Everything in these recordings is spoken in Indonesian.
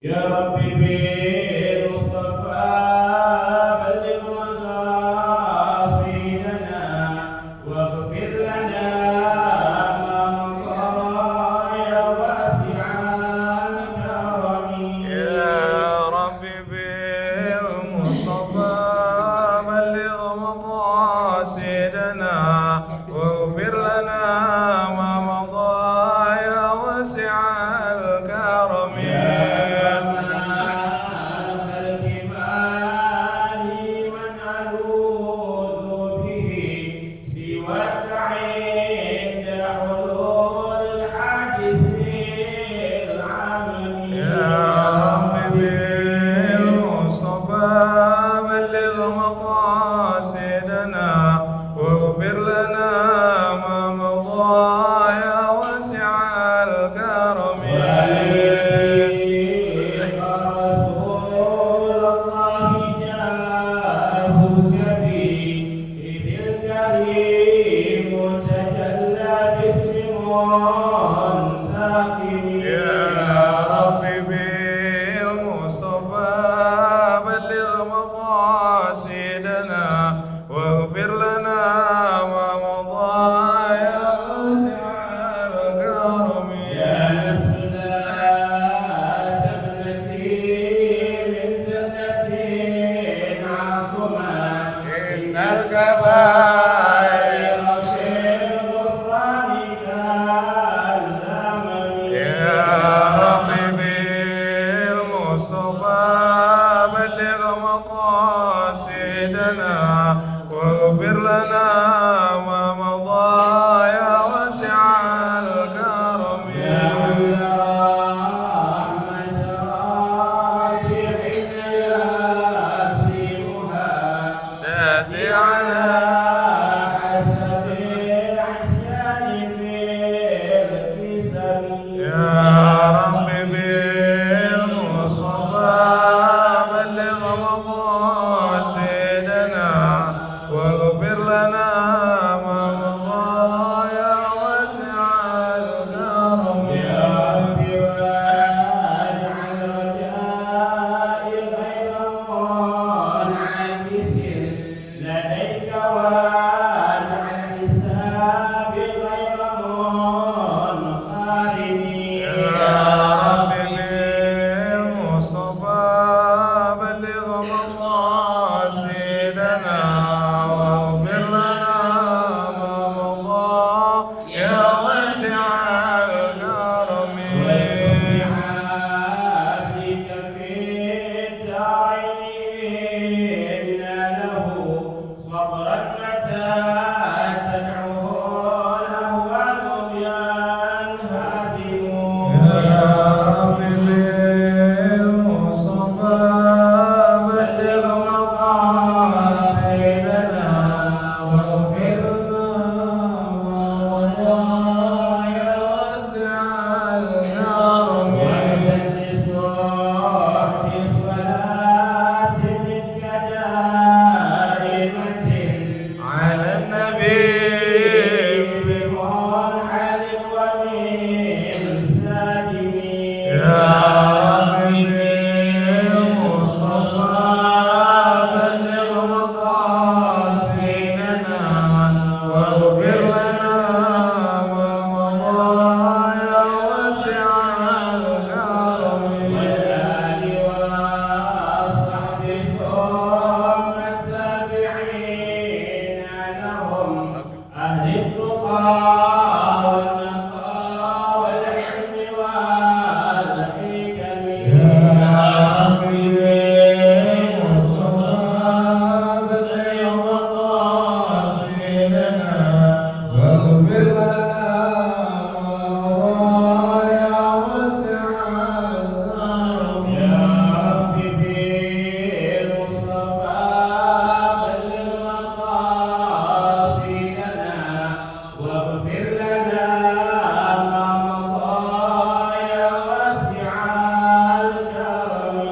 يا رب بالمصطفى بلغ مقاصدنا واغفر لنا ما مضى يا واسع الكرم. يا رب بالمصطفى بلغ مقاصدنا واغفر لنا ما مضى يا واسع الكرم. بلغ مقاصدنا واغفر لنا ما مضى يا واسع الكرم. رسول الله جاءك به إذ الكريم تجلى باسم منتقم. يا رب بالمصطفى بلغ مقاصدنا واغفر لنا ما مضى يا واسع الكرم. يا نفس لا تملكي من زلة عظمت إن الكبائر في الغفران كالأمم. يا رب بالمصطفى بلغ مقاصدنا واغفر لنا ما مضى يا واسع الكرم. يا رحمة ربي حين يقسمها تأتي على حسب العصيان في القسم. يا رب بالمصطفى بلغ مقاصدنا واغفر لنا ما مضى يا واسع الكرم. يا رب واجعل رجائي غير منعكس لديك واجعل حسابي غير منخرم. يا رب بالمصطفى بلغ مقاصدنا واغفر لنا ما مضى يا واسع الكرم. وبحبلك في الدارين إن له صبرا متى تدعوه الأهوال ينهزم. يا رب بالمصطفى بلغ مقاصدنا واغفر لنا ما مضى يا واسع الكرم. وبالصحب صلاة منك دائمة على النبي بمنحل ومن سالم. يا رب بالمصطفى بلغ مقاصدنا واغفر لنا ما مضى يا واسع الكرم. والآل والصحب ثم التابعين لهم أهل التقى والنقى والعلم والحكم. يا رب بالمصطفى بلغ مقاصدنا واغفر لنا ما مضى يا واسع الكرم. يا رب بالمصطفى بلغ مقاصدنا واغفر لنا ما مضى يا واسع الكرم.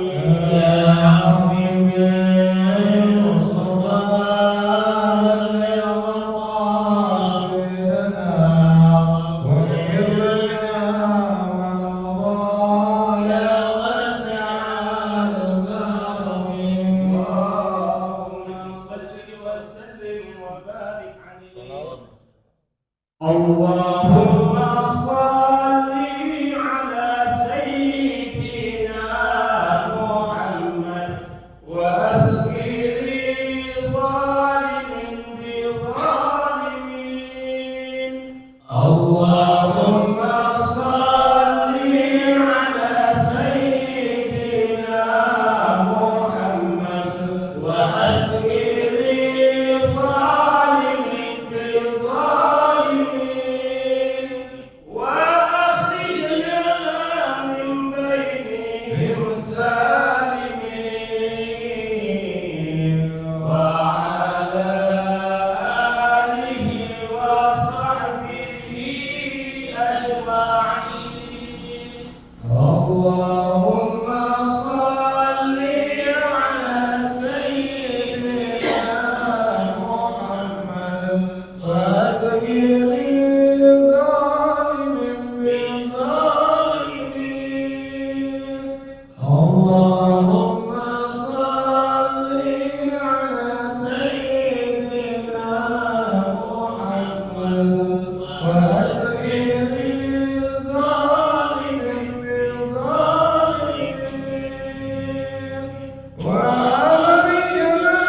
سالمين وعلى آله وصحبه أجمعين. اللهم صل على سيدنا محمد وسيد الظالم بالظالمين. اللهم صل على سيدنا محمد وسيد الظالم بالظالمين. وأخرجنا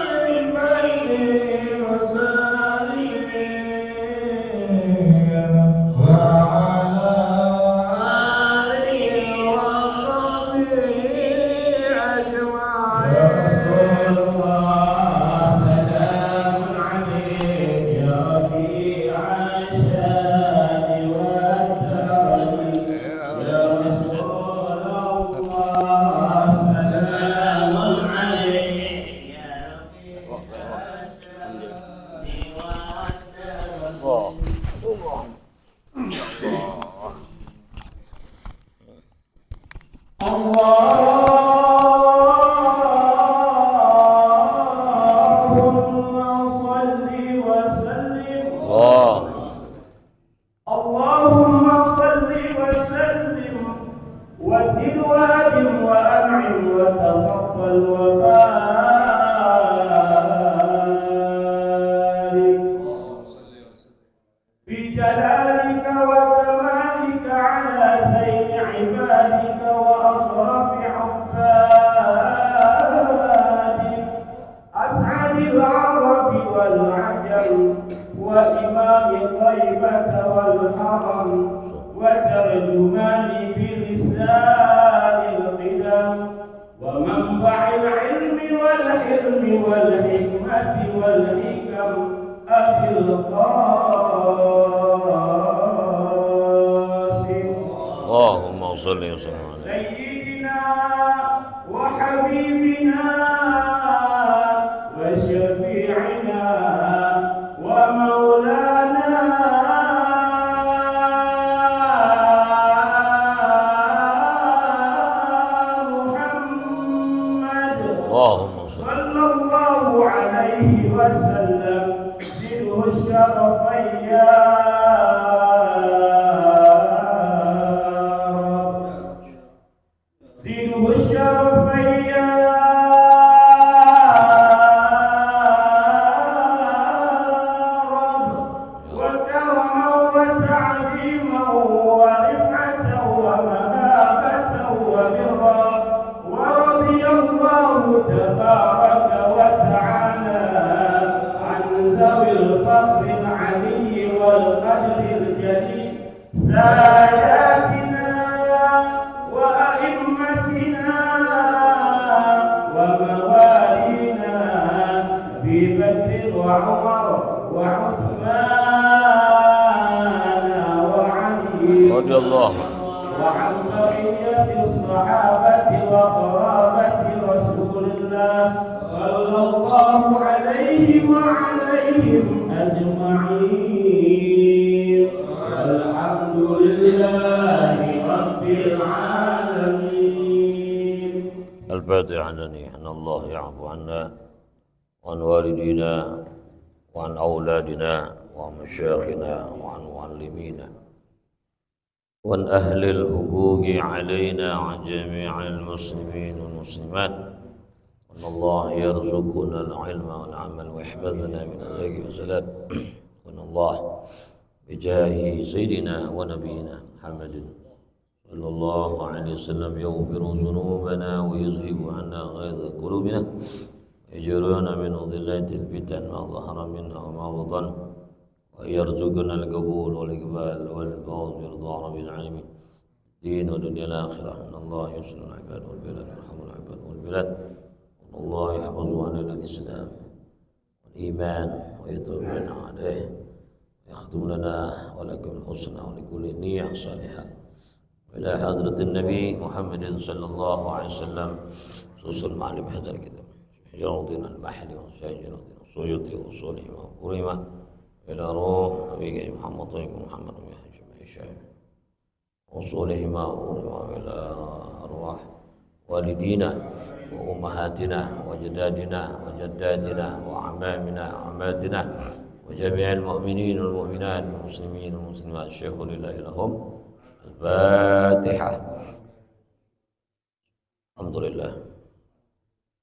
من بين وسالمين وعلى آله وصحبه أجمعين. يا رسول الله سلام عليك يا رفيع الشان والدرج. يا رسول الله سلام عليك يا رفيع الشان والدرج. اللهم صل وسلم اللهم صل وسلم وزد وادم وأنعم وتفضل وبارك بجلالك وكمالك على خير عبادك وأصرف عبادك أسعد العرب والعجم وإمام طيبة والحرم وترجمان بلسان القدم ومنبع العلم والحلم والحكمة والحكم أبي القاسم اللهم صل وسلم عليه سيدنا وحبيبنا وشفيعنا ومولانا محمد اللهم صل صلى الله عليه وسلم زده الشرف يا رب زده الشرف يا رب وكرما وتعظيما ورفعة ومهابة وبرا ورضي الله تبارك وتعالى عن ذوي الفضل العلي والقدر الجليل ساداتنا وأئمتنا وموالينا أبي بكر وعمر وعثمان وعلي رضي الله عنه. وعن بقية الصحابة وقرابة رسول الله صلى الله عليه وعليهم أجمعين. الحمد لله رب العالمين. البادئ عنني أن الله يعفو عنا وعن والدينا وعن أولادنا وعن مشايخنا وعن معلمينا وعن أهل الحقوق علينا وعن جميع المسلمين والمسلمات وأن الله يرزقنا العلم والعمل ويحفظنا من الزيغ والزلال وأن الله بجاه سيدنا ونبينا محمد صلى الله عليه وسلم يغفر ذنوبنا ويذهب عنا غيظ قلوبنا ويجرنا من ظلات الفتن ما ظهر منها وما بطن ويرزقنا القبول والإقبال والفوز برضا رب العالمين دين ودنيا الآخرة أن الله يصل العباد والبلاد ويرحم العباد والبلاد وأن الله يحفظ عنا الإسلام والإيمان ويتوبنا عليه ويختم لنا ولكم الحسنى ولكل نية صالحة إلى حضرة النبي محمد صلى الله عليه وسلم خصوص المعلم هذا الكتاب جرودنا البحري وساجرنا السيوطي وصوله وقرمه إلى روح نبي محمد طيب محمد بن حجم الشاعر وصولهما إلى أرواح والدينا وأمهاتنا وجدادنا وجداتنا وعمامنا وعماتنا وجميع المؤمنين والمؤمنات والمسلمين والمسلمات الشيخ لله لهم الفاتحة. الحمد لله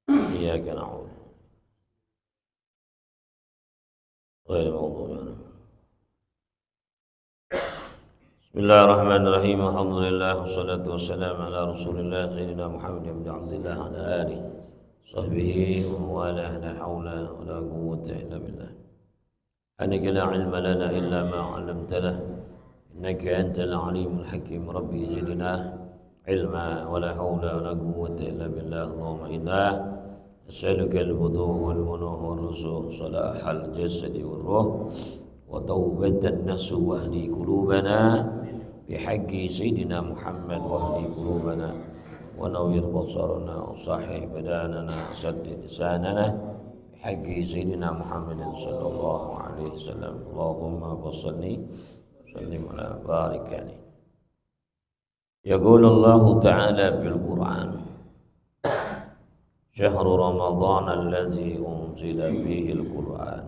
إياك نعبد غير المغضوب عليهم. بسم الله الرحمن الرحيم. الحمد لله والصلاة والسلام على رسول الله سيدنا محمد بن عبد الله وعلى آله وصحبه وموالاه. لا حول ولا قوة إلا بالله. أنك لا علم لنا إلا ما علمتنا إنك أنت العليم الحكيم. ربي زدنا علما ولا حول ولا قوة إلا بالله. اللهم إنا نسألك الوضوء والمنوح والرزق صلاح الجسد والروح وتوبة النفس واهدي قلوبنا بحق سيدنا محمد واهدي قلوبنا ونوّر بصرنا وصحح بداننا وسدد لساننا بحق سيدنا محمد صلى الله عليه وسلم. اللهم صل وسلم على بارك عليه. يقول الله تعالى في القرآن شهر رمضان الذي أنزل فيه القرآن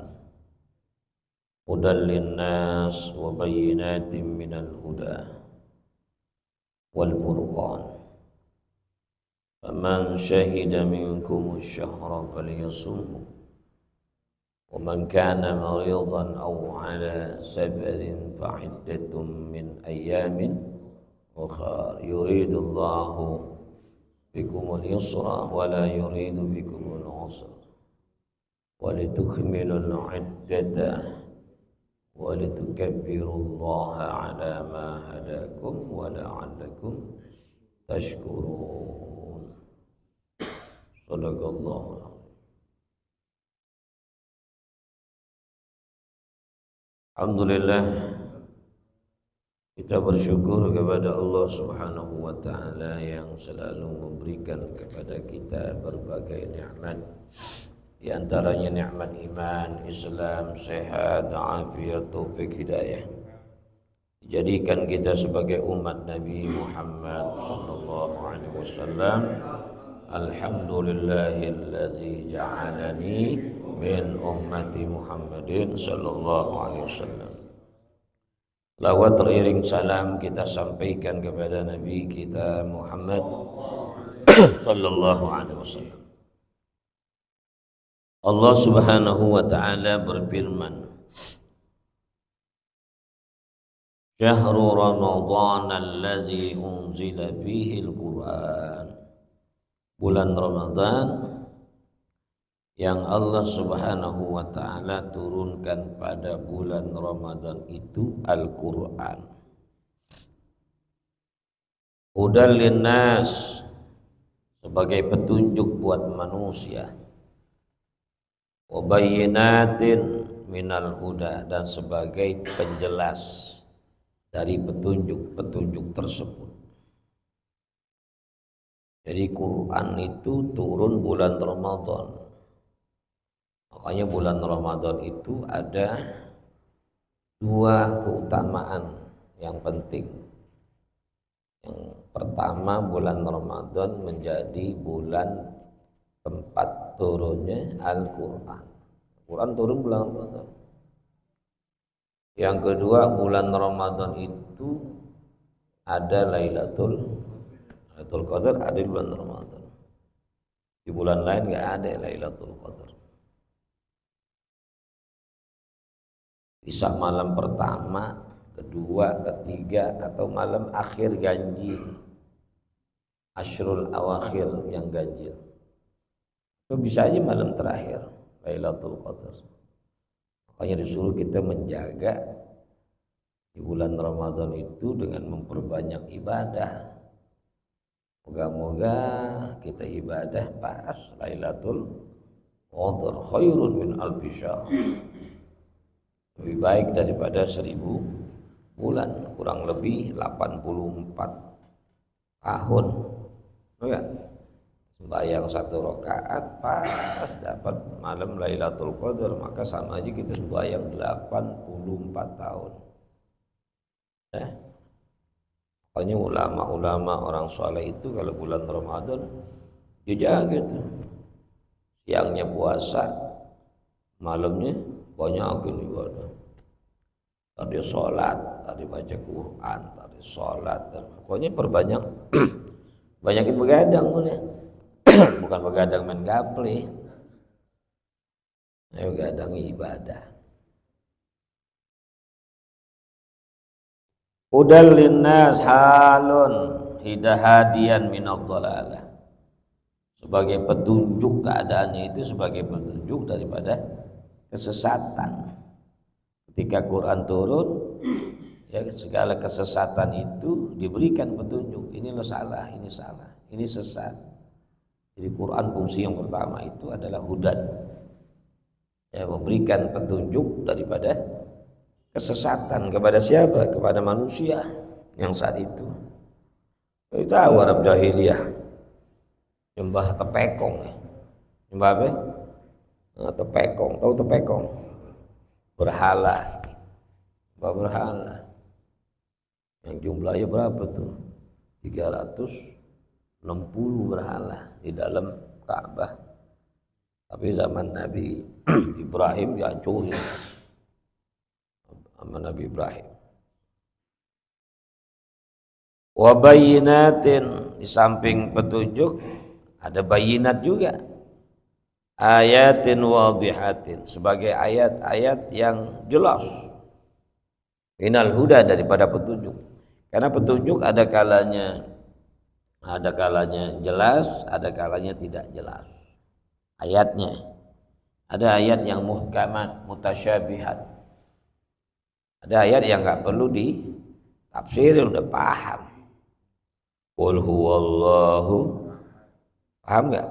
هدى للناس وبينات من الهدى والفرقان فمن شهد منكم الشهر فليصمه ومن كان مريضا أو على سفر فعدة من أيام أخرى يريد الله بكم اليسر ولا يريد بكم العسر ولتكملوا العدة ولتكبروا الله على ما هداكم ولعلكم تشكرون. صدق الله العظيم. Alhamdulillah, kita bersyukur kepada Allah Subhanahu wa taala yang selalu memberikan kepada kita berbagai nikmat. Di antaranya nikmat iman, Islam, sehat, afiat, taufik, hidayah. Dijadikan kita sebagai umat Nabi Muhammad sallallahu alaihi wasallam. Alhamdulillahillazi ja'alani min ummati Muhammadin sallallahu alaihi wasallam. Lawat teriring salam kita sampaikan kepada Nabi kita Muhammad sallallahu alaihi wasallam. Allah Subhanahu wa taala berfirman, Syahrul Ramadan allazi unzila fihi al-Qur'an. Bulan Ramadan yang Allah Subhanahu wa taala turunkan pada bulan Ramadan itu Al-Qur'an. Hudal linnas, sebagai petunjuk buat manusia. Wabayinatin minal huda, dan sebagai penjelas dari petunjuk-petunjuk tersebut. Jadi Quran itu turun bulan Ramadan. Makanya bulan Ramadan itu ada dua keutamaan yang penting. Yang pertama, bulan Ramadan menjadi bulan tempat turunnya Al-Quran. Quran turun bulan Ramadan. Yang kedua, bulan Ramadan itu ada Lailatul Qadar, ada di bulan Ramadan. Di bulan lain nggak ada Lailatul Qadar. Bisa malam pertama, kedua, ketiga, atau malam akhir ganjil. Ashrul awakhir yang ganjil. Itu bisa aja malam terakhir Lailatul Qadar. Makanya disuruh kita menjaga di bulan Ramadan itu dengan memperbanyak ibadah. Moga-moga kita ibadah pas Lailatul Qadar, khairun min alfi syahr. Lebih baik daripada 1000 bulan, kurang lebih 84 tahun. Enggak? Sembahyang 1 rakaat pas dapat malam Lailatul Qadar, maka sama aja kita sembahyang 84 tahun. Pokoknya ulama-ulama orang soleh itu kalau bulan Ramadan dia jaga gitu. Siangnya puasa, malamnya banyakin ibadah. Tadi sholat, tadi baca Quran, tadi sholat, pokoknya perbanyak, banyakin begadang ya. Bukan begadang main gaple, begadang ibadah. Hudal linnas halun hidahadian minadh dhalalah. Sebagai petunjuk, keadaannya itu sebagai petunjuk daripada kesesatan. Ketika Quran turun, ya segala kesesatan itu diberikan petunjuk. Ini lo salah, ini salah, ini sesat. Jadi Quran fungsi yang pertama itu adalah hudan, ya, memberikan petunjuk daripada kesesatan kepada siapa? Kepada manusia yang saat itu. Kita tahu Arab jahiliyah nyembah tepekong, nyembah apa? Tepekong, tahu tepekong? Berhala, berhala. Yang jumlahnya berapa tuh? 360 berhala di dalam Ka'bah. Tapi zaman Nabi Ibrahim dihancurin sama Nabi Ibrahim. Wa bayyinatin, di samping petunjuk ada bayinat juga. Ayatin wadihatin, sebagai ayat-ayat yang jelas. Minal huda, daripada petunjuk. Karena petunjuk ada kalanya jelas, ada kalanya tidak jelas ayatnya. Ada ayat yang muhkamat, mutasyabihat. Ada ayat yang nggak perlu ditafsirin, udah paham. Qul huwallahu, paham nggak?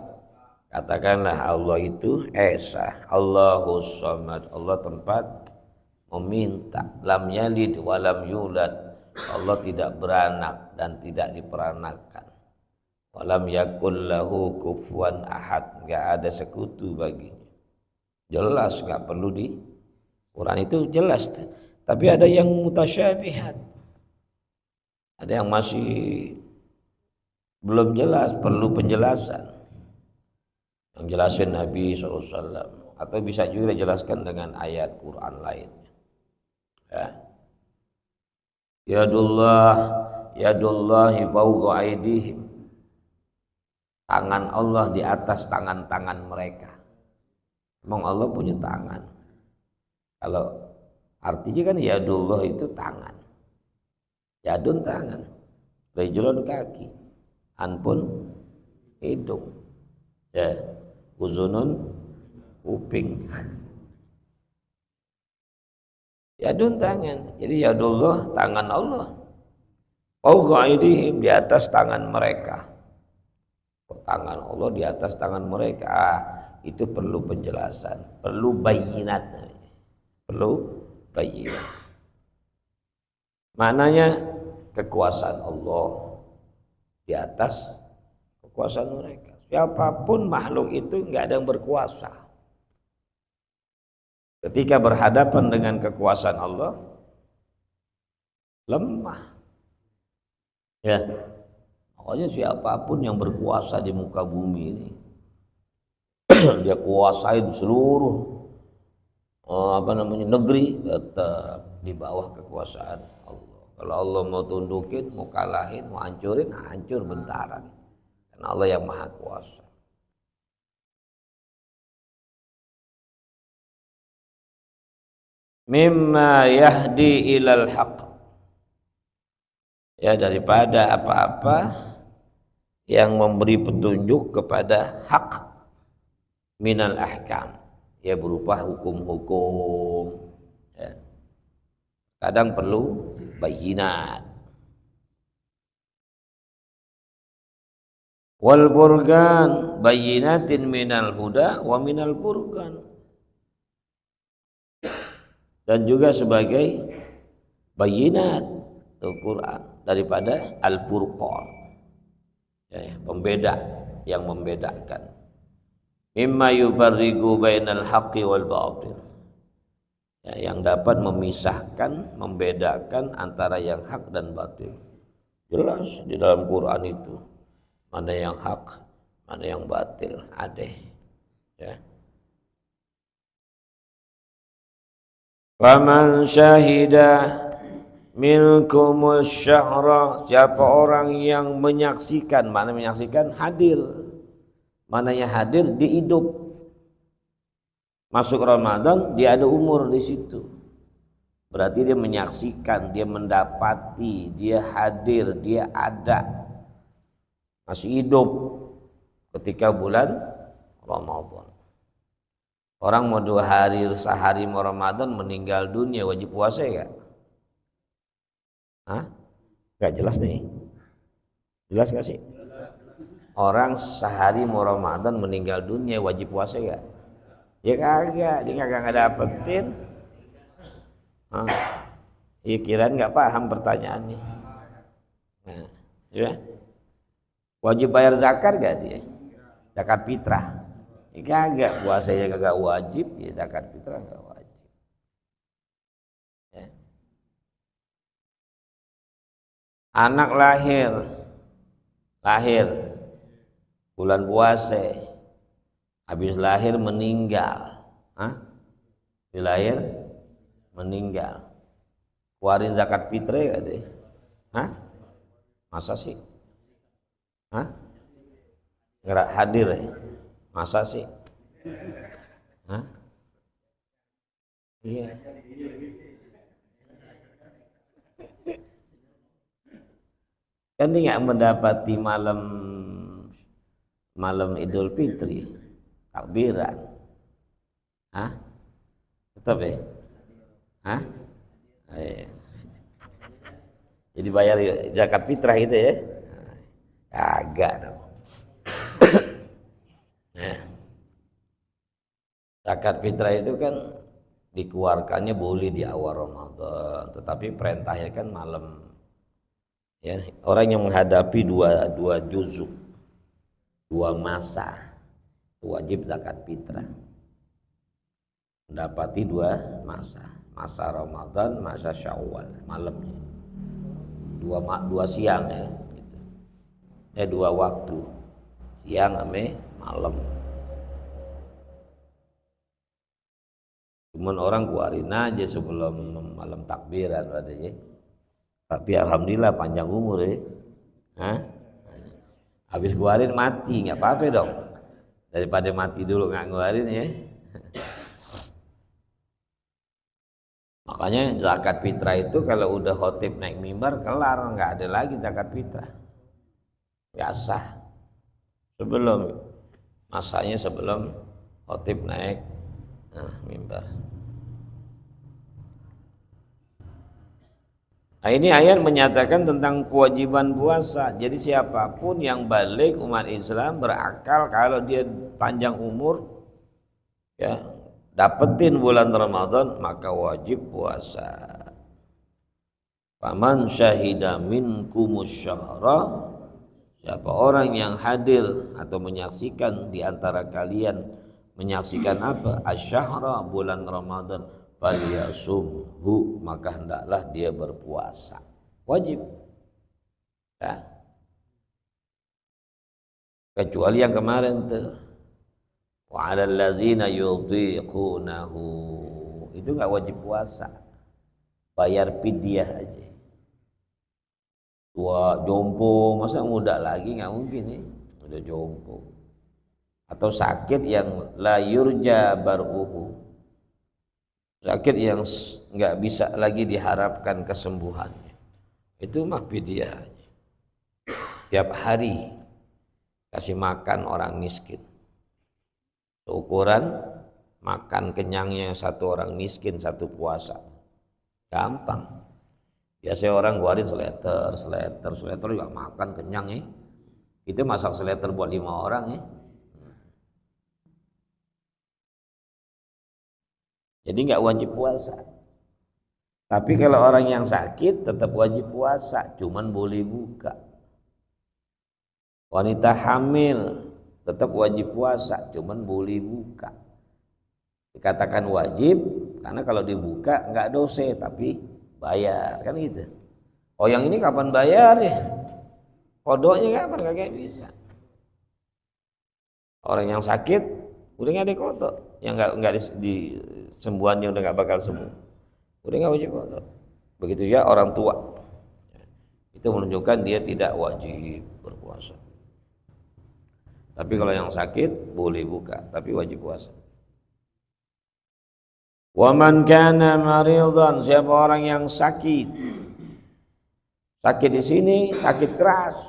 Katakanlah Allah itu Esa, Allahus Samad, Allah tempat meminta. Lam yalid walam yulad, Allah tidak beranak dan tidak diperanakan. Walam yakul lahu kufuwan ahad, enggak ada sekutu baginya. Jelas, enggak perlu di Quran itu jelas. Tapi ada yang mutasyabihat, ada yang masih belum jelas, perlu penjelasan. Yang jelasin Nabi SAW, atau bisa juga dijelaskan dengan ayat Quran lainnya. Ya. Yadullahi fawqa aydihim, tangan Allah di atas tangan-tangan mereka. Memang Allah punya tangan. Kalau artinya kan yadullah itu tangan, yadun tangan, rajulun kaki, anpun hidung, ya, uzunun kuping. Yadun tangan. Jadi yadullah tangan Allah. Fawqa aydihim, di atas tangan mereka. Tangan Allah di atas tangan mereka. Itu perlu penjelasan, perlu bayinat. Perlu bayinat. Maknanya kekuasaan Allah di atas kekuasaan mereka. Siapapun makhluk itu nggak ada yang berkuasa. Ketika berhadapan dengan kekuasaan Allah, lemah. Ya, pokoknya siapapun yang berkuasa di muka bumi ini, dia kuasain seluruh negeri, tetap di bawah kekuasaan Allah. Kalau Allah mau tundukin, mau kalahin, mau hancurin, hancur bentaran. Karena Allah yang maha kuasa. Mimma yahdi ilal haq, ya, daripada apa-apa yang memberi petunjuk kepada hak, minal ahkam, ya, berupa hukum-hukum, ya. Kadang perlu bayinat. Wal burgan, bayinatin minal huda wa minal burgan, dan juga sebagai bayinat Al-Quran daripada Al-Furqan. Ya, pembeda yang membedakan. Mimma yufarriqu bainal haqqi wal batil. Ya, yang dapat memisahkan, membedakan antara yang hak dan batil. Jelas di dalam Quran itu mana yang hak, mana yang batil, ada. Ya. Faman syahida minkumus syahra, siapa orang yang menyaksikan, mana menyaksikan hadir, mananya hadir di hidup. Masuk Ramadan dia ada umur di situ. Berarti dia menyaksikan, dia mendapati, dia hadir, dia ada. Masih hidup ketika bulan Ramadan. Orang mau 2 hari, sehari mau Ramadan meninggal dunia wajib puasa ya? Hah? Gak jelas nih. Jelas gak sih? Orang sehari mau Ramadan meninggal dunia wajib puasa gak? Ya kagak, dia kagak dapetin. Ya kirain nggak paham pertanyaannya. Nah, ya. Wajib bayar zakat gak dia? Zakat fitrah. Ya kagak, puasanya kagak wajib, ya zakat fitrah nggak wajib. Ya. Anak lahir bulan puasa, habis lahir meninggal. Habis lahir meninggal, keluarin zakat fitrah gak deh? Masa sih? Nggak hadir ya? Masa sih? Iya. Kan dia nggak mendapati malam Idul Fitri, takbiran. Tetap ya? Jadi bayar zakat fitrah gitu ya? Kagak dong. Zakat fitrah itu kan dikeluarkannya boleh di awal Ramadan, tetapi perintahnya kan malam. Ya, orang yang menghadapi dua juzuk, 2 masa, wajib zakat fitrah. Mendapati 2 masa Ramadan, masa Syawal, malamnya. 2 siang ya, gitu. 2 waktu, siang sama malam. Cuman orang keluarin aja sebelum malam takbiran adanya. Tapi alhamdulillah panjang umur ya. Habis keluarin mati, nggak apa-apa dong. Daripada mati dulu nggak ngeluarin ya. Makanya zakat fitrah itu kalau udah khotib naik mimbar kelar, nggak ada lagi zakat fitrah. Nggak sah. Masanya sebelum khotib naik mimbar. Nah, ini ayat menyatakan tentang kewajiban puasa. Jadi siapapun yang balik umat Islam berakal, kalau dia panjang umur ya dapetin bulan Ramadan maka wajib puasa. Faman syahida minkumus syahra, siapa orang yang hadir atau menyaksikan di antara kalian, menyaksikan apa? Asyahra, bulan Ramadan, falyasumhu, maka hendaklah dia berpuasa. Wajib. Ya. Kecuali yang kemarin tuh. Wa 'alal ladzina yudhiqunahu, itu enggak wajib puasa. Bayar fidyah aja. Tua jompo, masa muda lagi nggak mungkin nih, udah jompo. Atau sakit yang la yurja baruhu, sakit yang nggak bisa lagi diharapkan kesembuhannya, itu mah fidyah. Tiap hari kasih makan orang miskin, ukuran makan kenyangnya satu orang miskin satu puasa, gampang. Biasanya orang keluarin seleter juga makan kenyang ya. Kita masak seleter buat 5 orang ya. Jadi nggak wajib puasa. Tapi kalau orang yang sakit tetap wajib puasa, cuman boleh buka. Wanita hamil tetap wajib puasa, cuman boleh buka. Dikatakan wajib karena kalau dibuka nggak dosa tapi bayar, kan gitu. Oh yang ini kapan bayar ya? Kodoknya kapan? Kagak bisa. Orang yang sakit udah nggak ada kodok, yang nggak di sembuhannya udah nggak bakal sembuh, udah nggak wajib kodok. Begitu ya orang tua, itu menunjukkan dia tidak wajib berpuasa. Tapi kalau yang sakit boleh buka, tapi wajib puasa. Wa man kana maridan, siapa orang yang sakit. Sakit di sini sakit keras.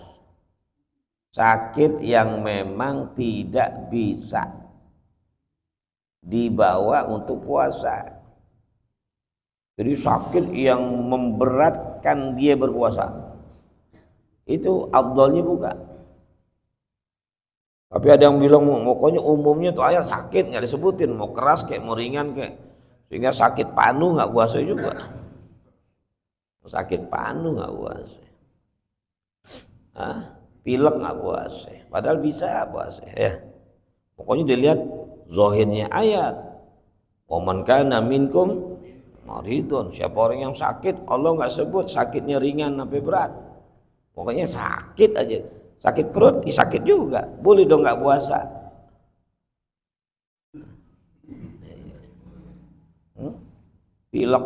Sakit yang memang tidak bisa dibawa untuk puasa. Jadi sakit yang memberatkan dia berpuasa. Itu afdalnya buka. Tapi ada yang bilang pokoknya umumnya tuh ayat sakit nggak disebutin, mau keras kayak mau ringan kayak, sehingga sakit panu nggak puasa juga. Sakit panu nggak puasa, pilek nggak puasa, padahal bisa puasa ya. Pokoknya dilihat zahirnya ayat. Waman kana minkum maridun, siapa orang yang sakit, Allah nggak sebut sakitnya ringan sampai berat. Pokoknya sakit aja. Sakit perut, sakit juga. Boleh dong nggak puasa. Pilek,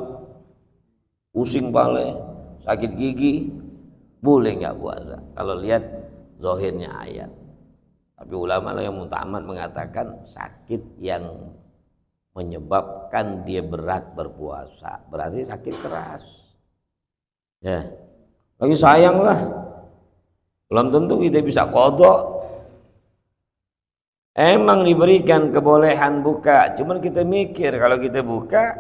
pusing kepala, sakit gigi, boleh nggak puasa. Kalau lihat zahirnya ayat. Tapi ulama yang mutamat mengatakan sakit yang menyebabkan dia berat berpuasa, berarti sakit keras. Ya, lagi sayang lah. Belum tentu kita bisa qadha. Emang diberikan kebolehan buka, cuman kita mikir kalau kita buka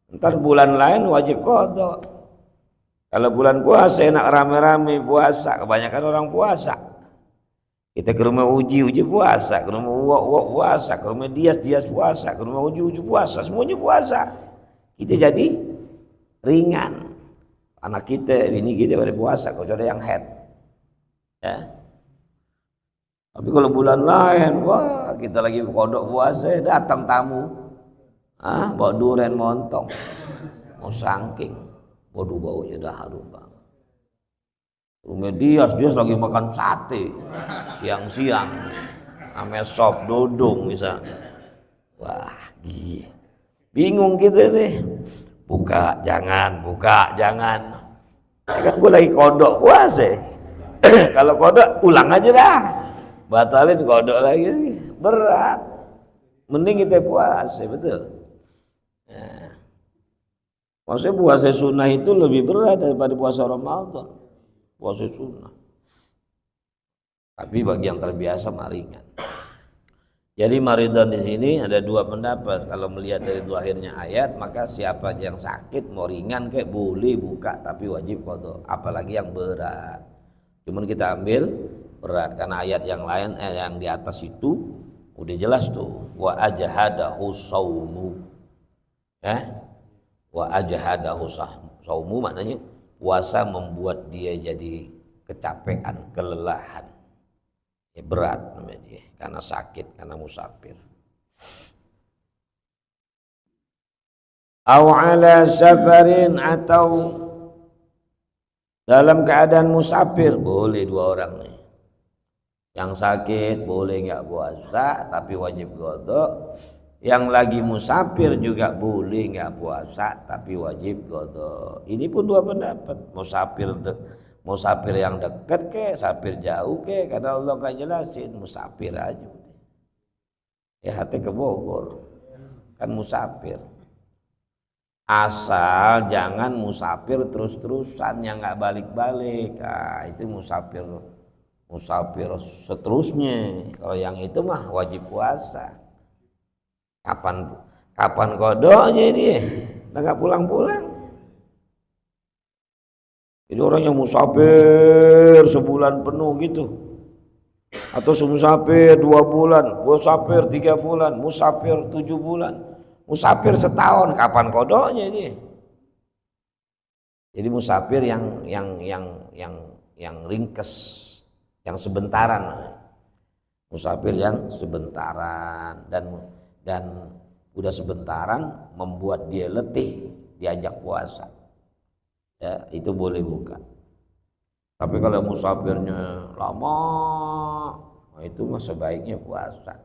ntar bulan lain wajib qadha. Kalau bulan puasa enak rame-rame puasa, kebanyakan orang puasa. Kita ke rumah uji puasa, ke rumah uwak puasa, ke rumah dias puasa, ke rumah uji puasa, semuanya puasa. Kita jadi ringan. Anak kita, bini kita pada puasa, kalau ada yang head. Ya. Tapi kalau bulan lain, wah kita lagi kodok puasa, datang tamu, bawa durian montong, mau sangking, waduh baunya dah harum banget. Rumah dia lagi makan sate, siang-siang, namanya sop dodong misalnya. Wah, gila. Bingung gitu deh. Buka jangan. Kan gue lagi kodok puasa. Kalau kodok ulang aja dah, batalin kodok lagi, berat. Mending kita puasa, betul. Nah, maksudnya puasa sunnah itu lebih berat daripada puasa Ramadan. Puasa sunnah. Tapi bagi yang terbiasa ringan. Jadi maridan di sini ada dua pendapat. Kalau melihat dari zahirnya ayat, maka siapa yang sakit mau ringan kayak boleh buka, tapi wajib qadha. Apalagi yang berat. Cuman kita ambil berat karena ayat yang lain yang di atas itu udah jelas tuh, wa ajhadahu saumu. Wa ajhadahu saumu maknanya puasa membuat dia jadi kecapean, kelelahan. Ya berat namanya dia karena sakit, karena musafir. Au ala safarin, atau dalam keadaan musafir, boleh dua orang nih. Yang sakit boleh nggak puasa tapi wajib qadha. Yang lagi musafir juga boleh nggak puasa tapi wajib qadha. Ini pun dua pendapat. Musafir yang dekat ke, musafir jauh ke, karena Allah nggak jelasin, musafir aja. Ya hati ke Bogor, kan musafir. Asal jangan musafir terus-terusan yang nggak balik-balik. Itu musafir seterusnya. Kalau yang itu mah wajib puasa. Kapan kodoknya dia? Nggak pulang-pulang. Jadi orang yang musafir sebulan penuh gitu, atau musafir 2 bulan, musafir 3 bulan, musafir 7 bulan, musafir setahun, kapan kodoknya dia? Jadi musafir yang ringkes, yang sebentaran, musafir yang sebentaran dan udah sebentaran membuat dia letih diajak puasa, ya itu boleh buka. Tapi kalau musafirnya lama, nah itu mah sebaiknya puasa.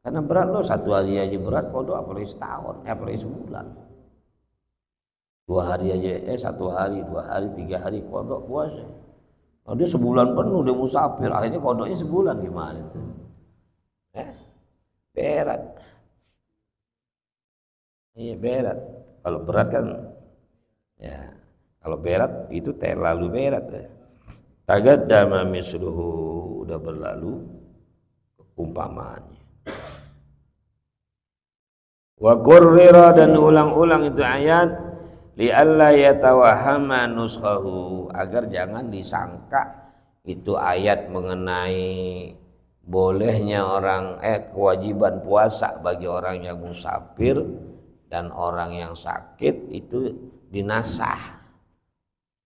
Karena berat loh, 1 hari aja berat, kodok apalagi setahun, apalagi sebulan. 2 hari aja, 1 hari, 2 hari, 3 hari kodok puasa. Nah, dia sebulan penuh dia musafir, akhirnya kodoknya sebulan, gimana itu? Berat. Iya berat. Kalau berat kan, ya kalau berat itu terlalu berat. Tagaddama misluhu, udah berlalu umpamaannya. Wa qurrira, dan ulang-ulang itu ayat li'alla yatawahhama nuskhahu, agar jangan disangka itu ayat mengenai bolehnya orang kewajiban puasa bagi orang yang musafir dan orang yang sakit itu dinasah.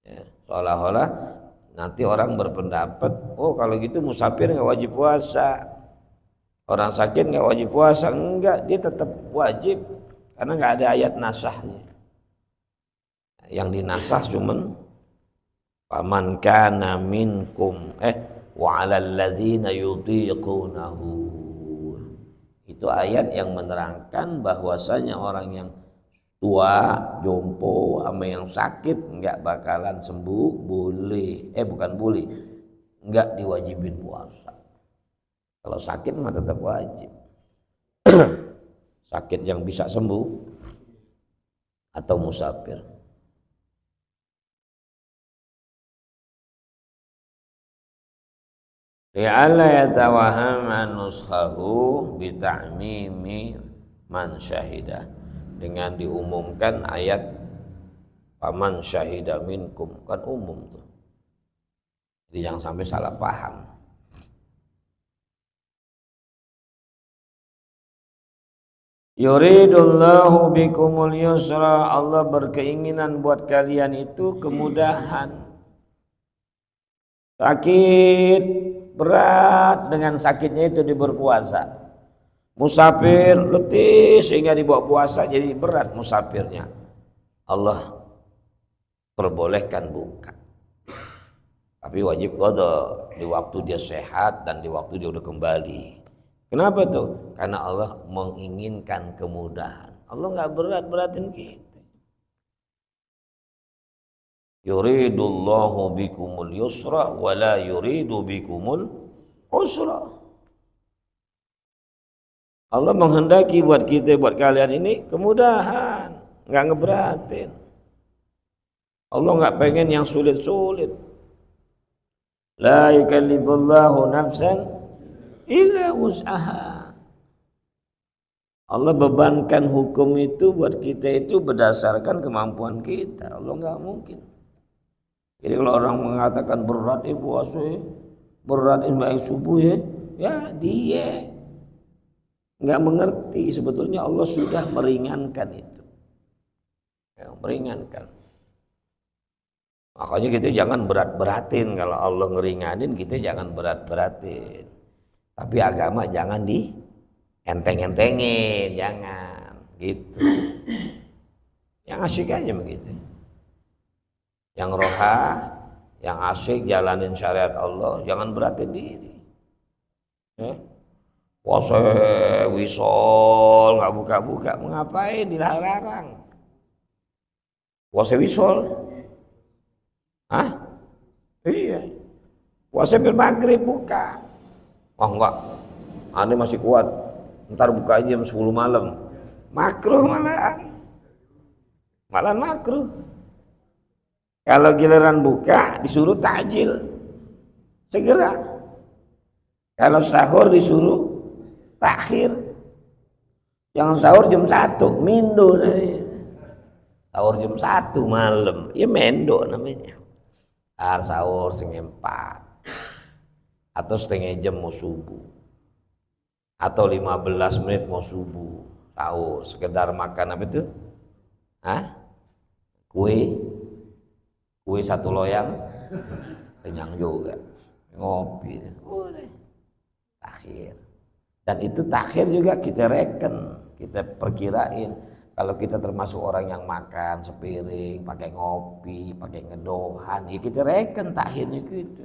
Ya, seolah-olah nanti orang berpendapat, oh kalau gitu musafir nggak wajib puasa, orang sakit nggak wajib puasa. Enggak, dia tetap wajib karena nggak ada ayat nasahnya. Yang dinasah cuman faman kana minkum wa 'alal ladzina yutiqunahu. Itu ayat yang menerangkan bahwasanya orang yang tua, jompo, sama yang sakit nggak bakalan sembuh, boleh bukan boleh, nggak diwajibin puasa. Kalau sakit mah tetap wajib. Sakit yang bisa sembuh atau musafir. Li'alla yatawahhama nuskhahu bita'mimi man syahidah, dengan diumumkan ayat faman syahida minkum, kan umum tuh. Jadi jangan sampai salah paham. Yuridullahu bikumul yusra, Allah berkeinginan buat kalian itu kemudahan. Sakit berat, dengan sakitnya itu berpuasa. Musafir letih sehingga dibawa puasa, jadi berat musafirnya. Allah perbolehkan buka. Tapi wajib qada di waktu dia sehat dan di waktu dia udah kembali. Kenapa tuh? Karena Allah menginginkan kemudahan. Allah nggak berat-beratin kita. Yuridullahu bikumul yusra wa la yuridu bikumul usra. Allah menghendaki buat kita, buat kalian ini kemudahan, nggak ngeberatin. Allah nggak pengen yang sulit-sulit. La yukallifullahu nafsan illa wus'aha. Allah bebankan hukum itu buat kita itu berdasarkan kemampuan kita. Allah nggak mungkin. Jadi kalau orang mengatakan berat puasa, berat sembahyang subuh ya dia nggak mengerti sebetulnya Allah sudah meringankan itu, ya, meringankan. Makanya kita jangan berat-beratin. Kalau Allah ngeringanin, kita jangan berat-beratin. Tapi agama jangan dienteng-entengin, jangan gitu. Yang asyik aja begitu. Yang roha, yang asyik jalanin syariat Allah, jangan beratin diri. Puasa wisol, nggak buka-buka, mengapain, dilarang. Puasa wisol, iya. Puasa maghrib buka. Enggak, ane masih kuat, ntar buka aja jam 10 malam. Makruh malahan makruh. Kalau giliran buka disuruh takjil, segera. Kalau sahur disuruh takhir. Jangan sahur jam 1, mindo deh. Sahur jam 1 malam, ya mendo namanya. Harus sahur setengah 4 atau setengah jam mau subuh, atau 15 menit mau subuh. Sahur sekedar makan apa itu? Kue 1 loyang, kenyang juga. ngopi, boleh takhir. Dan itu takhir juga kita reken, kita perkirain. Kalau kita termasuk orang yang makan sepiring, pakai ngopi, pakai ngedohan, ya kita reken takhirnya gitu.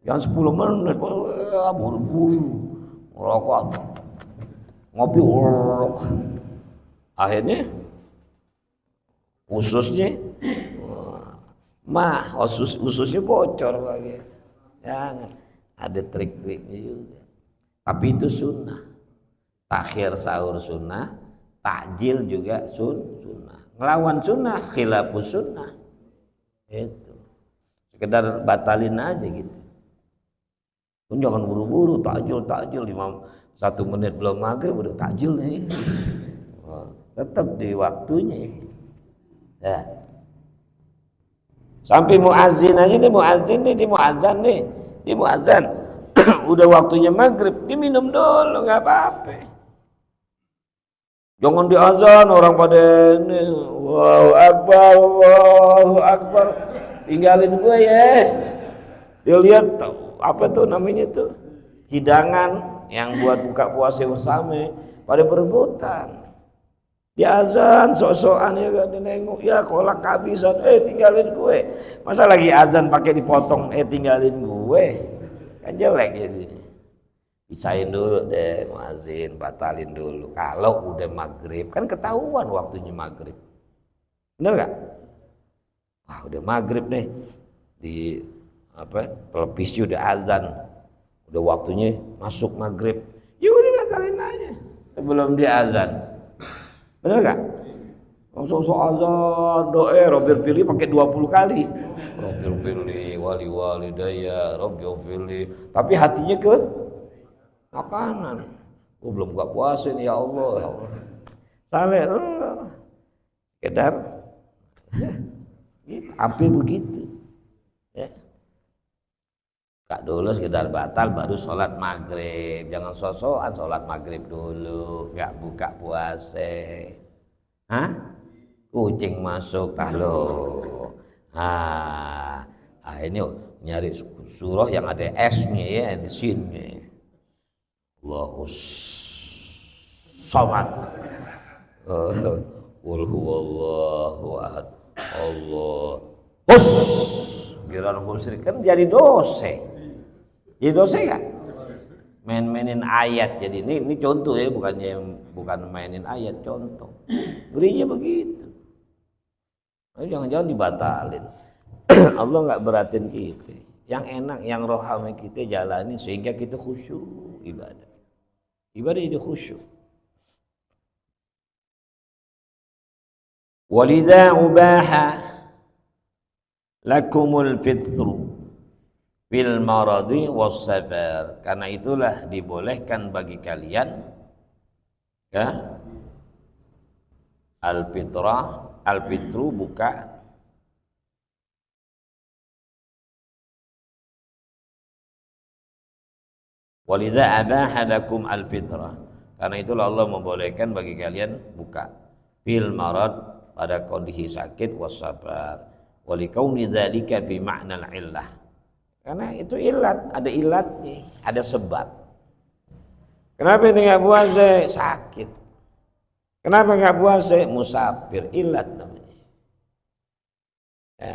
Yang 10 menit, buru-buru, ngerokok, ngopi, akhirnya ususnya, ususnya bocor lagi. Jangan, ada trik-triknya juga. Tapi itu sunnah. Takhir sahur sunnah, takjil juga sunnah. Ngelawan sunnah, khilafus sunnah. Itu. Sekedar batalin aja gitu. Pun jangan buru-buru takjil 1 menit belum maghrib udah takjil nih. Tetap di waktunya. Ya. Sampai muazin aja nih, di muazan. Udah waktunya maghrib, diminum dulu nggak apa-apa. Jangan diazan orang pada ini, Allahu Akbar, tinggalin gue ya. Dia lihat apa tuh namanya tuh hidangan yang buat buka puasa bersama, pada berebutan. Dia azan sok-sokan ya kan, dia nengok, ya kolak kehabisan, tinggalin gue. Masa lagi azan pakai dipotong, tinggalin gue. Kan jelek jadi. Pisahin dulu deh muazin, batalin dulu. Kalau udah maghrib, kan ketahuan waktunya maghrib. Bener gak? Wah udah maghrib nih, di televisi udah azan, udah waktunya masuk maghrib. Ya udah batalin aja sebelum dia azan. Bener gak? Langsung azan, doa, Robert pilih pakai 20 kali. Robbil firli wali walidayya Robbil firli, tapi hatinya ke makanan. Belum buka puasa nih ya Allah. Saleh sekedar gitu, sampai begitu ya. Kak dulu sekedar batal baru sholat maghrib. Jangan sosokan sholat maghrib dulu nggak buka puasa. Kucing masuk ini nyari surah yang ada S-nya ya, ada sin-nya. Allahus samad. Qul huwallahu ahad. Allahus. Giliran musyrik kan jadi dosa. Jadi dosa enggak? Main-mainin ayat. Jadi ini contoh ya, bukan mainin ayat, contoh. Ngerinya begitu. Jangan-jangan dibatalin. Allah nggak beratin kita. Yang enak, yang rohani kita jalani sehingga kita khusyuk ibadah. Ibadah itu khusyuk. Walidha ubaha lakumul fitru bil maradi was safar. Karena itulah dibolehkan bagi kalian ya al-fitru buka walidza abaha lakum al-fitrah. Karena itulah Allah membolehkan bagi kalian buka fil marad pada kondisi sakit wasafar walikauni dzalika fi ma'nal illah. Karena itu ilat, ada ilatnya, ada sebab. Kenapa itu enggak puasa? Sakit. Kenapa enggak puasa? Musafir, ilat namanya.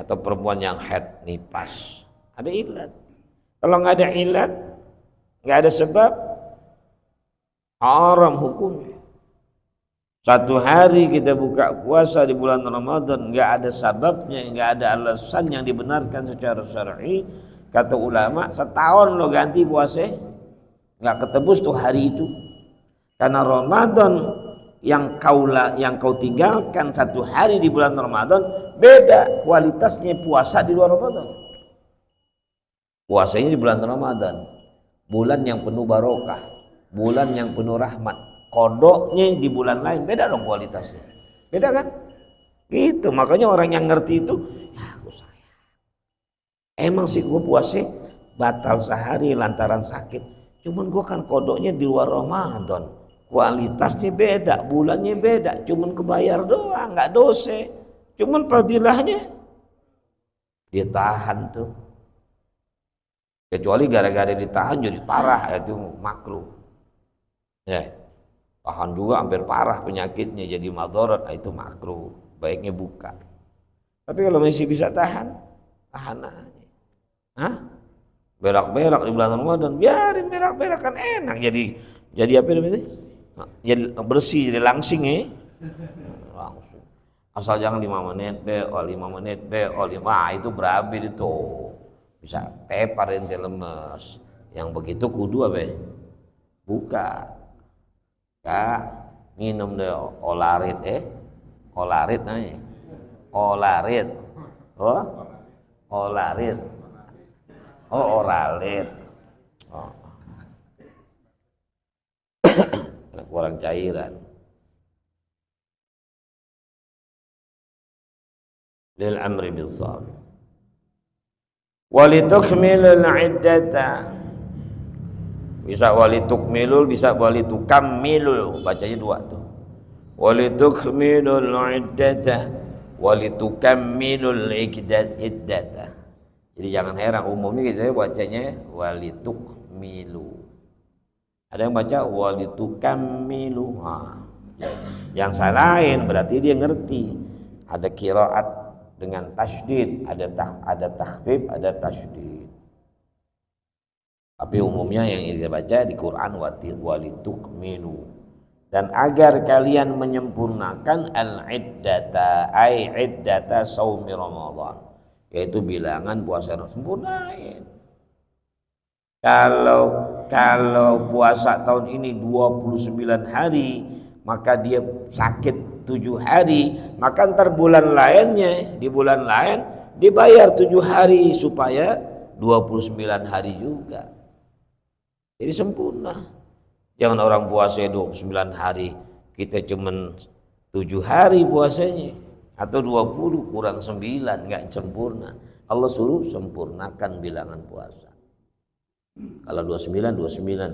Atau perempuan yang haid nifas, ada ilat. Kalau enggak ada ilat, enggak ada sebab, haram hukumnya. Satu hari kita buka puasa di bulan Ramadan, enggak ada sababnya, enggak ada alasan yang dibenarkan secara syar'i. Kata ulama, setahun lo ganti puasa, enggak ketebus tuh hari itu. Karena Ramadan yang kau tinggalkan satu hari di bulan Ramadan beda kualitasnya puasa di luar Ramadan. Puasanya di bulan Ramadan, bulan yang penuh barokah, bulan yang penuh rahmat. Kodoknya di bulan lain beda dong kualitasnya, beda kan? Gitu, makanya orang yang ngerti itu, ya aku sayang. Emang sih gue puasa batal sehari lantaran sakit, cuman gue kan kodoknya di luar Ramadan, kualitasnya beda, bulannya beda, cuman kebayar doang, nggak dosa, cuman fadilahnya dia tahan tuh. Kecuali gara-gara ditahan jadi parah, itu makruh. Ya, tahan juga hampir parah penyakitnya jadi madharat, itu makruh. Baiknya buka. Tapi kalau masih bisa tahan, tahan aja. Hah? Berak-berak di bulan Ramadan, biarin berak-berak kan enak, jadi apa namanya? Jadi bersih, jadi langsing ya. Langsung. Asal jangan 5 menit be, 5 menit be, 5, itu berabil itu. Bisa tepar ente lemes. Yang begitu kudu apa? Buka. Kak, minum deh olarit olarit namanya. Olarit. Oh? Olarit. Oh, oralit. Oh. Kurang cairan. Lil amri bil sham. Walitukmilul iddata. Bisa walitukmilul, bisa walitukammilul. Bacanya 2 tuh. Walitukmilul iddata, walitukammilul iddata. Jadi jangan heran, umumnya kita bacanya walitukmilu. Ada yang baca walitukammilu. Yang salahin berarti dia ngerti. Ada qiraat dengan tasydid, ada takhfif, ada tasydid. Tapi umumnya yang kita baca di Quran walitukmilu. Dan agar kalian menyempurnakan al-iddata, ay iddata saumi Ramadan. Yaitu bilangan puasa sempurnain. Kalau puasa tahun ini 29 hari, maka dia sakit 7 hari, maka ntar bulan lainnya, di bulan lain dibayar 7 hari supaya 29 hari juga. Jadi sempurna. Jangan orang puasa 29 hari, kita cuman 7 hari puasanya. Atau 20 kurang 9, nggak sempurna. Allah suruh sempurnakan bilangan puasa. Kalau 29, 30.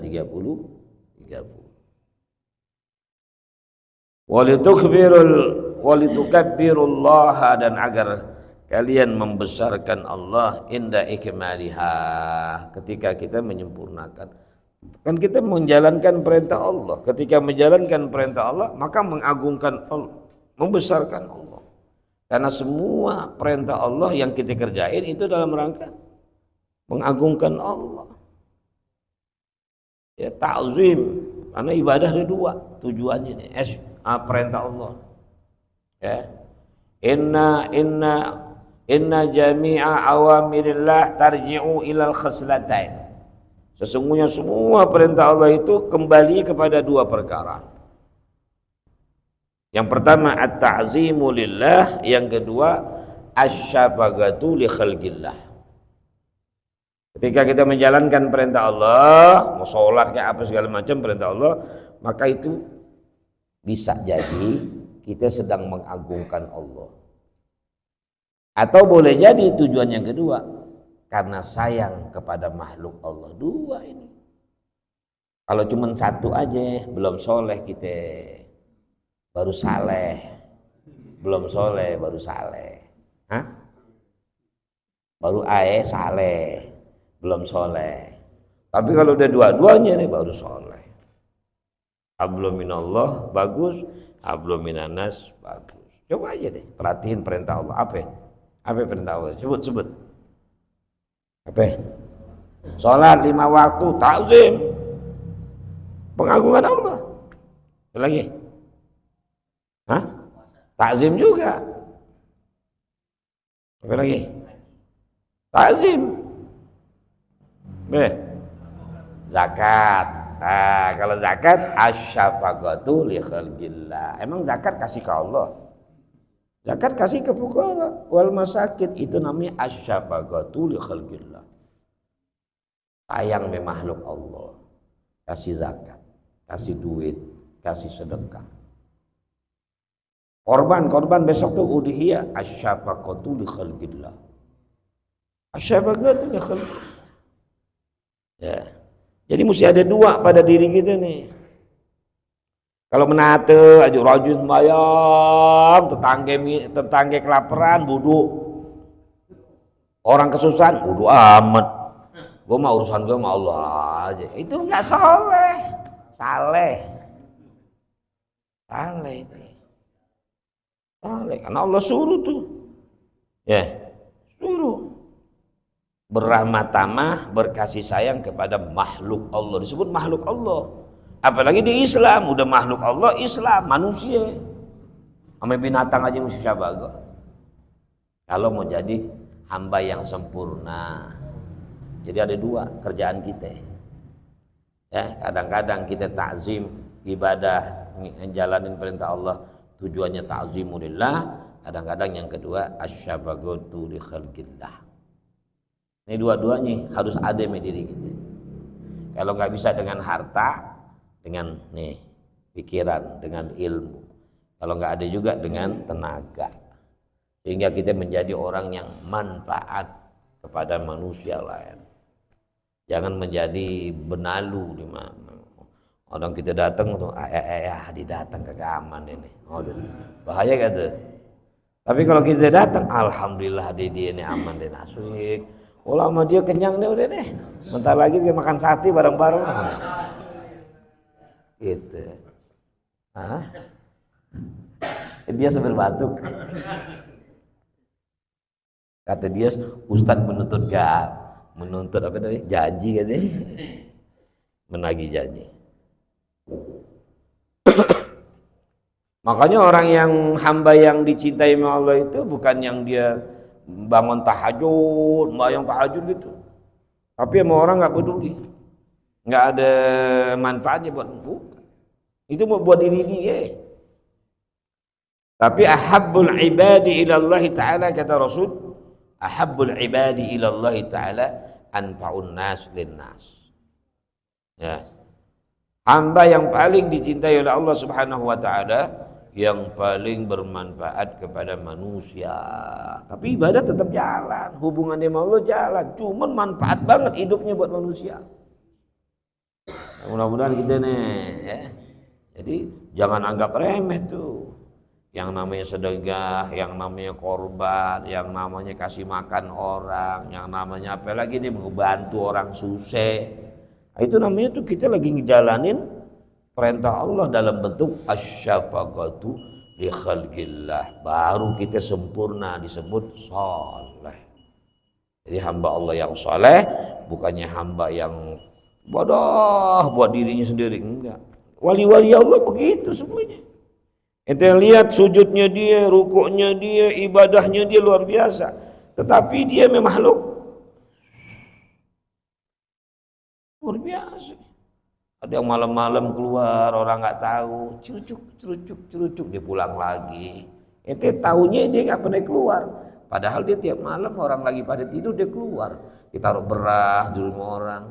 Walitukabbirullaha, dan agar kalian membesarkan Allah inda ikmaliha, ketika kita menyempurnakan. Kan kita menjalankan perintah Allah. Ketika menjalankan perintah Allah, maka mengagungkan Allah, membesarkan Allah. Karena semua perintah Allah yang kita kerjain itu dalam rangka mengagungkan Allah. Ya, ta'zim, karena ibadah ada 2 tujuannya nih. Perintah Allah. Ya. Inna jami'a awamirillah tarji'u ilal khaslatain. Sesungguhnya semua perintah Allah itu kembali kepada 2 perkara. Yang pertama at-ta'zimu lillah, yang kedua asy-syafaqatu li khalqillah. Ketika kita menjalankan perintah Allah, mau sholat kayak apa segala macam perintah Allah, maka itu bisa jadi kita sedang mengagungkan Allah. Atau boleh jadi tujuan yang kedua, karena sayang kepada makhluk Allah. 2 ini. Kalau cuma 1 aja, belum soleh kita. Baru saleh, belum soleh baru saleh. Baru saleh, belum soleh. Tapi kalau udah 2-duanya nih baru soleh. Hablum minallah bagus, hablum minanas bagus. Coba aja deh, perhatiin perintah Allah. Apa perintah Allah? Sebut. Apa? Sholat 5 waktu, ta'zim, pengagungan Allah. Apa lagi? Takzim juga. Apa lagi? Takzim. Zakat. Kalau zakat asy-syafaqatu li khalqillah. Emang zakat kasih ke Allah. Zakat kasih ke fuqara wal masakin, itu namanya asy-syafaqatu li khalqillah. Sayang me makhluk Allah. Kasih zakat, kasih duit, kasih sedekah. Korban besok tuh udhiyah, asy-syafaqatu li khalqillah. Asy-syafaqatu li khalqillah. Ya. Jadi mesti ada 2 pada diri kita nih. Kalau menate aja rajin sembahyang, tetangga kelaparan wudu. Orang kesusahan wudu amat. Gue mah urusan gue sama Allah aja. Itu nggak soleh, saleh itu. Saleh, karena Allah suruh tuh, ya suruh berrahmat tamah, berkasih sayang kepada makhluk Allah. Disebut makhluk Allah. Apalagi di Islam, udah makhluk Allah, Islam, manusia. Sama binatang aja mesti sabar. Kalau mau jadi hamba yang sempurna. Jadi ada dua kerjaan kita. Ya, kadang-kadang kita takzim ibadah, menjalanin perintah Allah, tujuannya ta'zimulillah. Kadang-kadang yang kedua asyabagatu li khalqillah. Ini dua-duanya harus ada di diri kita. Kalau nggak bisa dengan harta, dengan pikiran, dengan ilmu. Kalau nggak ada juga dengan tenaga. Sehingga kita menjadi orang yang manfaat kepada manusia lain. Jangan menjadi benalu di mana. Orang kita datang tuh, didatang kagak aman ini. Bahaya gak tuh? Tapi kalau kita datang, alhamdulillah dia ini aman dan asyik. Lama dia kenyang deh udah deh. Bentar lagi dia makan sate bareng-bareng. Gitu. Dia sambil batuk. Kata dia, Ustadz menuntut apa namanya? Janji katanya. Menagih janji. Makanya orang yang hamba yang dicintai oleh Allah itu bukan yang dia bangun tahajud, bayang tahajud gitu. Tapi sama orang nggak peduli, nggak ada manfaatnya buat bukan. Itu buat diri dia. Tapi ahabbul ibadi ila Allah Ta'ala, kata Rasul, ahabbul ibadi ila Allah Ta'ala anfa'un nas linnas. Ya. Hamba yang paling dicintai oleh Allah Subhanahu wa Ta'ala, yang paling bermanfaat kepada manusia. Tapi ibadah tetap jalan, hubungannya sama Allah jalan, cuman manfaat banget hidupnya buat manusia. Nah, mudah-mudahan kita nih ya. Jadi jangan anggap remeh tuh yang namanya sedekah, yang namanya korban, yang namanya kasih makan orang, yang namanya apalagi dia membantu orang susah. Nah, itu namanya tuh kita lagi ngejalanin perintah Allah dalam bentuk asyafaqatu li khalqillah. Baru kita sempurna disebut saleh. Jadi hamba Allah yang saleh bukannya hamba yang bodoh buat dirinya sendiri, enggak. Wali-wali Allah begitu semuanya. Kita lihat sujudnya dia, rukuknya dia, ibadahnya dia luar biasa. Tetapi dia memang makhluk luar biasa. Ada yang malam-malam keluar, orang nggak tahu, cerucuk dia pulang lagi. Ente tahunya dia nggak pernah keluar, padahal dia tiap malam orang lagi pada tidur dia keluar, ditaruh beras di rumah orang.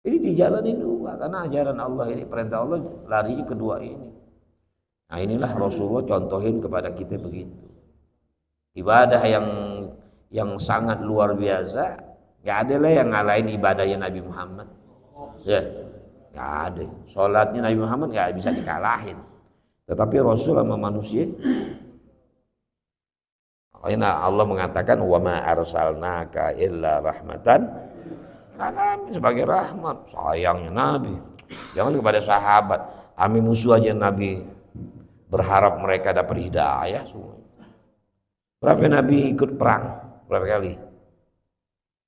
Ini dijalanin juga karena ajaran Allah ini, perintah Allah larinya kedua ini. Nah inilah Rasulullah contohin kepada kita begitu. Ibadah yang sangat luar biasa. Gak ada lah yang ngalahin ibadahnya Nabi Muhammad. Ya, gak ada. Sholatnya Nabi Muhammad gak bisa dikalahin. Tetapi Rasul sama manusia. Makanya Allah mengatakan wa ma arsalnaka illa rahmatan alamin, sebagai rahmat. Sayangnya Nabi. Jangan kepada sahabat. Kami musuh aja Nabi berharap mereka dapat hidayah semua. Berapa Nabi ikut perang? Berapa kali?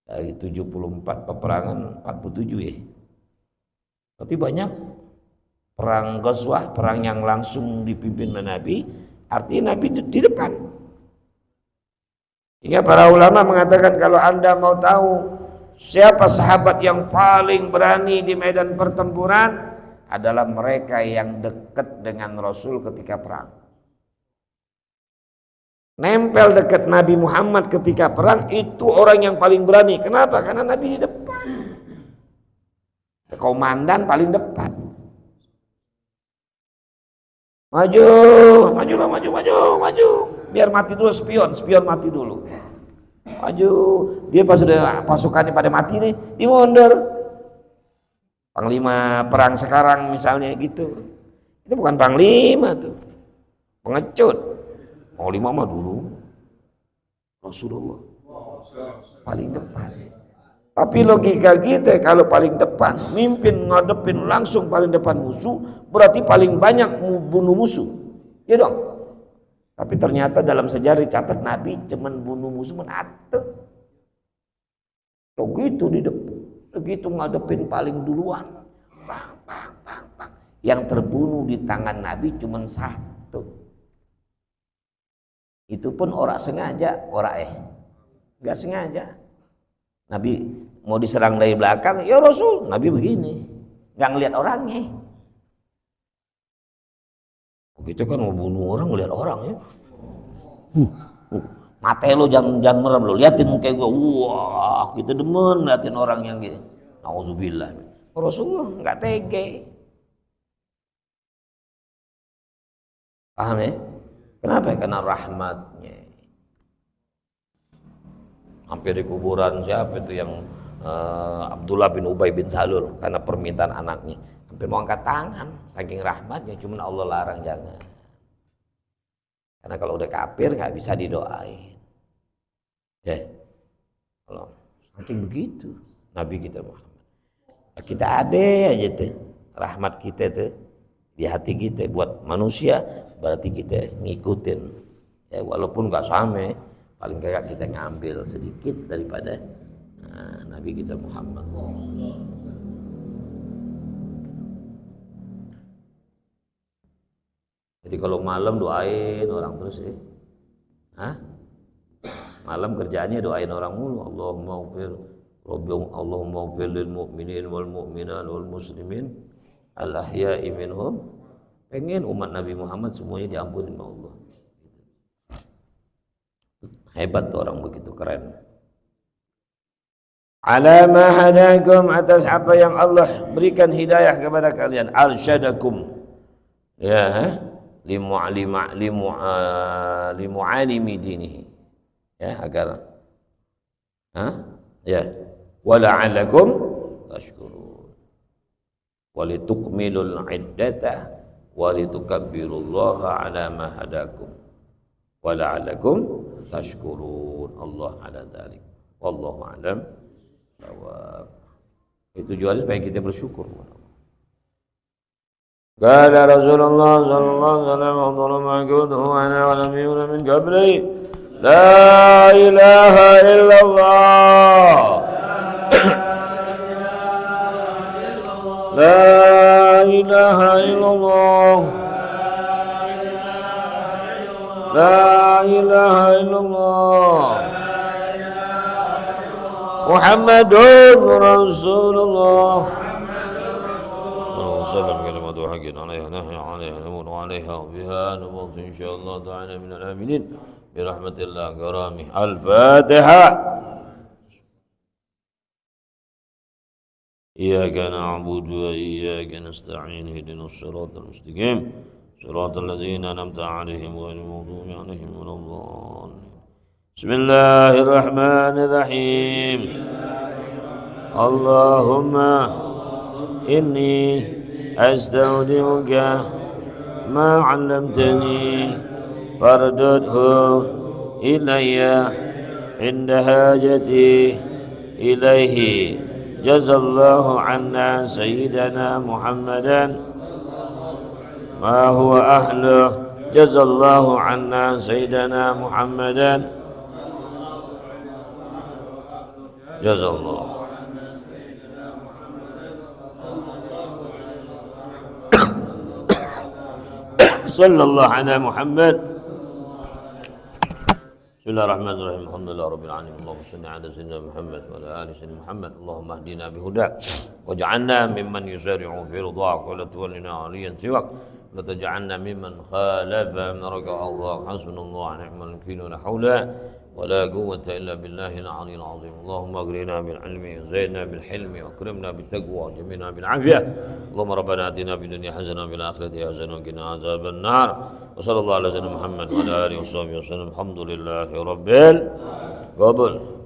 Dari 74 peperangan 47 ya. Tapi banyak perang Ghazwah, perang yang langsung dipimpin oleh Nabi, artinya Nabi di depan. Hingga para ulama mengatakan kalau Anda mau tahu siapa sahabat yang paling berani di medan pertempuran, adalah mereka yang dekat dengan Rasul ketika perang. Nempel dekat Nabi Muhammad ketika perang, itu orang yang paling berani. Kenapa? Karena Nabi di depan. Komandan paling depan. Maju. Biar mati dulu spion mati dulu. Maju. Dia pas sudah pasukannya pada mati nih, dia mundur. Panglima perang sekarang misalnya gitu. Itu bukan panglima tuh. Pengecut. Panglima mah dulu Rasulullah. Paling depan. Tapi logika kita kalau paling depan, mimpin ngadepin langsung paling depan musuh, berarti paling banyak bunuh musuh. Ya dong. Tapi ternyata dalam sejarah catat Nabi cuman bunuh musuh menate. Begitu di depan, begitu ngadepin paling duluan. Bang, bang, bang, bang. Yang terbunuh di tangan Nabi cuman satu. Itu pun orang sengaja, nggak sengaja. Nabi mau diserang dari belakang, ya Rasul, Nabi begini, nggak ngelihat orangnya. Begitu kan mau bunuh orang, ngelihat orang ya. Mata lo jangan merem lo, liatin muka gue, wah kita demen liatin orang yang gitu. Nauzubillah. Rasulullah nggak tege. Paham ya? Kenapa? Karena rahmatnya. Hampir di kuburan siapa itu yang Abdullah bin Ubay bin Salul karena permintaan anaknya. Hampir mau angkat tangan, saking rahmatnya, cuman Allah larang jangan. Karena kalau udah kafir nggak bisa didoain. Ya, kalau saking begitu Nabi kita Muhammad. Kita ada aja tuh rahmat kita tuh di hati kita buat manusia, berarti kita ngikutin. Ya walaupun nggak sama, paling kayak kita ngambil sedikit daripada Nabi kita Muhammad. Jadi kalau malam doain orang terus ya. Malam kerjaannya doain orang mulu. Allahumma ufir Allahumma ufir lil mu'minin wal mu'minat wal muslimin al ahya'i minhum. Pengen umat Nabi Muhammad semuanya diampuni sama Allah. Hebat tuh orang begitu, keren. Ala ma hadakum, atas apa yang Allah berikan hidayah kepada kalian. Arsyadakum. Ya, limu'alimi dinihi. Ya, agar ya, wala'alakum tashkurun. Walitukmilul iddata walitukabbirullaha ala ma hadakum. Wala'alakum tashkurun. Allah ala dzalik. Wallahu a'lam. Itu tujuannya supaya kita bersyukur. Qala Rasulullah sallallahu alaihi wasallam, "Afdalu ma qultu ana wa nabiyuna min qabli, la ilaha illallah." La ilaha illallah. La ilaha illallah. Muhammadur Rasulullah. Sallallahu kalimatu haqqin 'alaiha nahya 'alaiha namun 'alaiha biha nabut insyaallah ta'ala minal aminin bi rahmatillah karami. Al-Fatihah. Iyyaka na'budu wa iyyaka nasta'in ihdinas siratal mustaqim siratal ladzina an'amta 'alaihim ghairil maghdubi 'alaihim waladdallin. Bismillahirrahmanirrahim. Allahumma inni astaudiuka ma 'allamtani fardudhu ilayya inda hajati ilaihi. Jazallahu anna sayyidana Muhammadan ma huwa ahluh. Jazallahu anna sayyidana Muhammadan. Jazallahu. Sallallahu ala Muhammad. Bismillahirrahmanirrahim. Alhamdulillah rabbil alamin. Allahumma shalli ala sayyidina Muhammad wa ala ali sayyidina Muhammad. Allahumma hdina bihudak waj'alna mimman yusari'u fi ridhak wa la tuwallina aliyan siwak. La taj'alna mimman khalafa amraka. Allah hasbunallahu wa ni'mal wakeel. La hawla ولا قوة إلا بالله العلي العظيم. اللهم اغرنا بالعلم وزينا بالحلم واكرمنا بالتقوى وجمينا بالعافية. اللهم ربنا آتنا في الدنيا حسنة وفي الآخرة حسنة وقنا عذاب النار. وصلى الله على سيدنا محمد وعلى آله وصحبه وسلم. الحمد لله رب العالمين.